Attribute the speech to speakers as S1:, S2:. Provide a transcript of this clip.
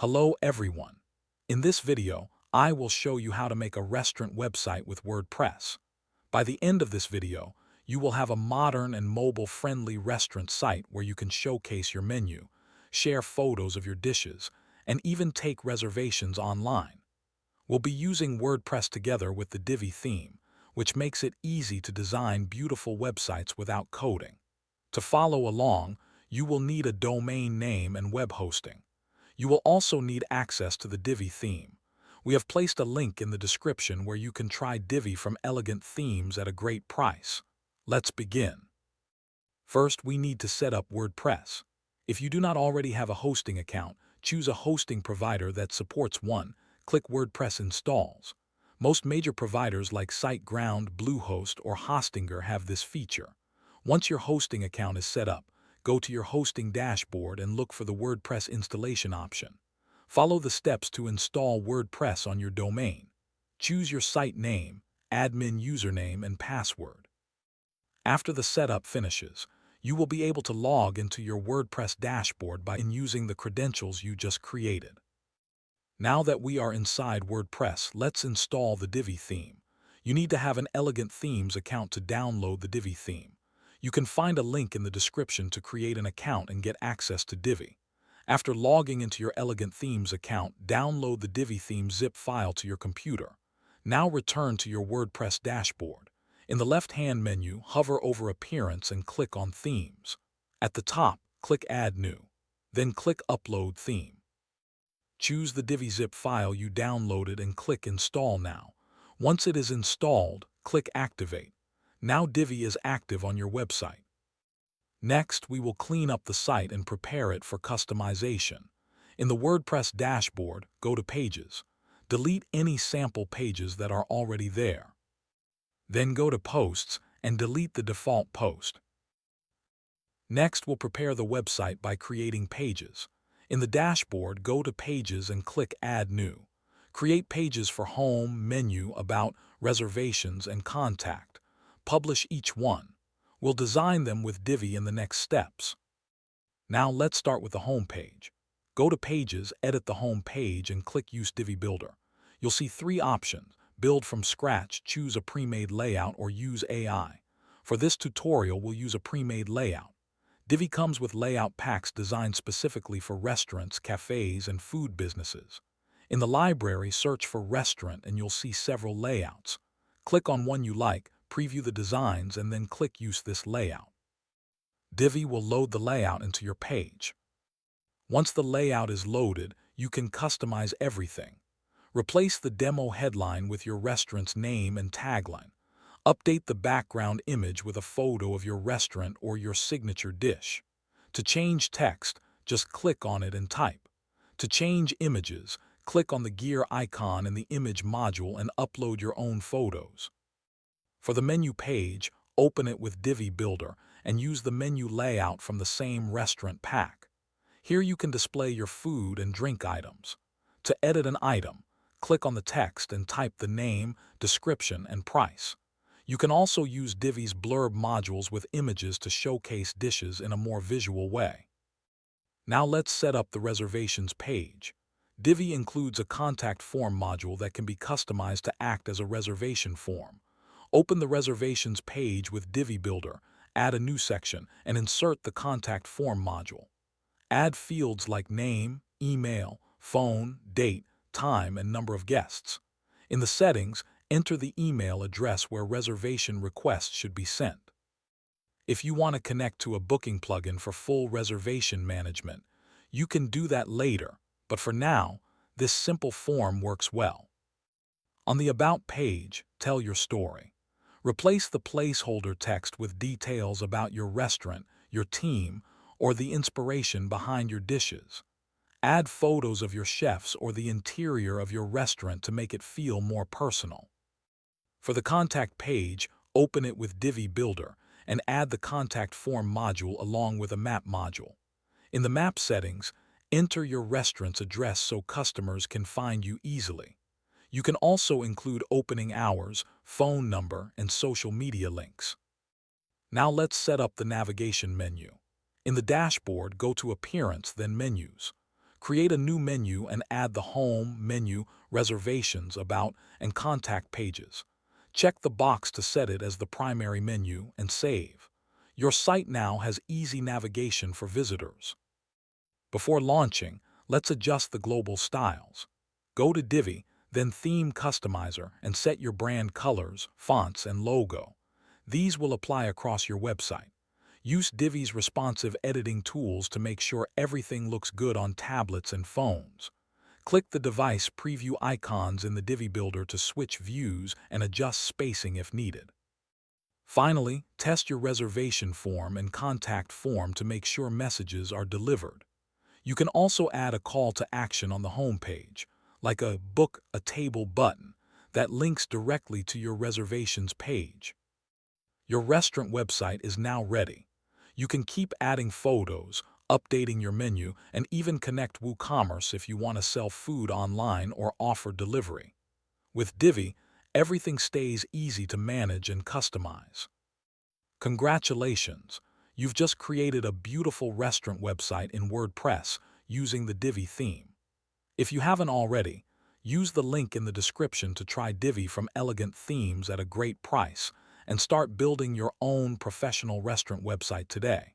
S1: Hello everyone. In this video, I will show you how to make a restaurant website with WordPress. By the end of this video, you will have a modern and mobile-friendly restaurant site where you can showcase your menu, share photos of your dishes, and even take reservations online. We'll be using WordPress together with the Divi theme, which makes it easy to design beautiful websites without coding. To follow along, you will need a domain name and web hosting. You will also need access to the Divi theme. We have placed a link in the description where you can try Divi from Elegant Themes at a great price. Let's begin. First, we need to set up WordPress. If you do not already have a hosting account, choose a hosting provider that supports one. Click WordPress Installs. Most major providers like SiteGround, Bluehost, or Hostinger have this feature. Once your hosting account is set up, go to your hosting dashboard and look for the WordPress installation option. Follow the steps to install WordPress on your domain. Choose your site name, admin username, and password. After the setup finishes, you will be able to log into your WordPress dashboard by using the credentials you just created. Now that we are inside WordPress, let's install the Divi theme. You need to have an Elegant Themes account to download the Divi theme. You can find a link in the description to create an account and get access to Divi. After logging into your Elegant Themes account, download the Divi theme zip file to your computer. Now return to your WordPress dashboard. In the left-hand menu, hover over Appearance and click on Themes. At the top, click Add New. Then click Upload Theme. Choose the Divi zip file you downloaded and click Install Now. Once it is installed, click Activate. Now Divi is active on your website. Next, we will clean up the site and prepare it for customization. In the WordPress dashboard, go to Pages. Delete any sample pages that are already there. Then go to Posts and delete the default post. Next, we'll prepare the website by creating pages. In the dashboard, go to Pages and click Add New. Create pages for Home, Menu, About, Reservations, and Contact. Publish each one. We'll design them with Divi in the next steps. Now let's start with the home page. Go to Pages, edit the home page, and click Use Divi Builder. You'll see three options: build from scratch, choose a pre-made layout, or use AI. For this tutorial, we'll use a pre-made layout. Divi comes with layout packs designed specifically for restaurants, cafes, and food businesses. In the library, search for restaurant and you'll see several layouts. Click on one you like, preview the designs, and then click Use this layout. Divi will load the layout into your page. Once the layout is loaded, you can customize everything. Replace the demo headline with your restaurant's name and tagline. Update the background image with a photo of your restaurant or your signature dish. To change text, just click on it and type. To change images, click on the gear icon in the image module and upload your own photos. For the menu page, open it with Divi Builder and use the menu layout from the same restaurant pack. Here you can display your food and drink items. To edit an item, click on the text and type the name, description, and price. You can also use Divi's blurb modules with images to showcase dishes in a more visual way. Now let's set up the reservations page. Divi includes a contact form module that can be customized to act as a reservation form. Open the reservations page with Divi Builder, add a new section, and insert the contact form module. Add fields like name, email, phone, date, time, and number of guests. In the settings, enter the email address where reservation requests should be sent. If you want to connect to a booking plugin for full reservation management, you can do that later, but for now, this simple form works well. On the About page, tell your story. Replace the placeholder text with details about your restaurant, your team, or the inspiration behind your dishes. Add photos of your chefs or the interior of your restaurant to make it feel more personal. For the contact page, open it with Divi Builder and add the contact form module along with a map module. In the map settings, enter your restaurant's address so customers can find you easily. You can also include opening hours, phone number, and social media links. Now let's set up the navigation menu. In the dashboard, go to Appearance, then Menus. Create a new menu and add the home, menu, reservations, about, and contact pages. Check the box to set it as the primary menu and save. Your site now has easy navigation for visitors. Before launching, let's adjust the global styles. Go to Divi, then Theme Customizer, and set your brand colors, fonts, and logo. These will apply across your website. Use Divi's responsive editing tools to make sure everything looks good on tablets and phones. Click the device preview icons in the Divi Builder to switch views and adjust spacing if needed. Finally, test your reservation form and contact form to make sure messages are delivered. You can also add a call to action on the home page, like a Book a Table button, that links directly to your reservations page. Your restaurant website is now ready. You can keep adding photos, updating your menu, and even connect WooCommerce if you want to sell food online or offer delivery. With Divi, everything stays easy to manage and customize. Congratulations! You've just created a beautiful restaurant website in WordPress using the Divi theme. If you haven't already, use the link in the description to try Divi from Elegant Themes at a great price and start building your own professional restaurant website today.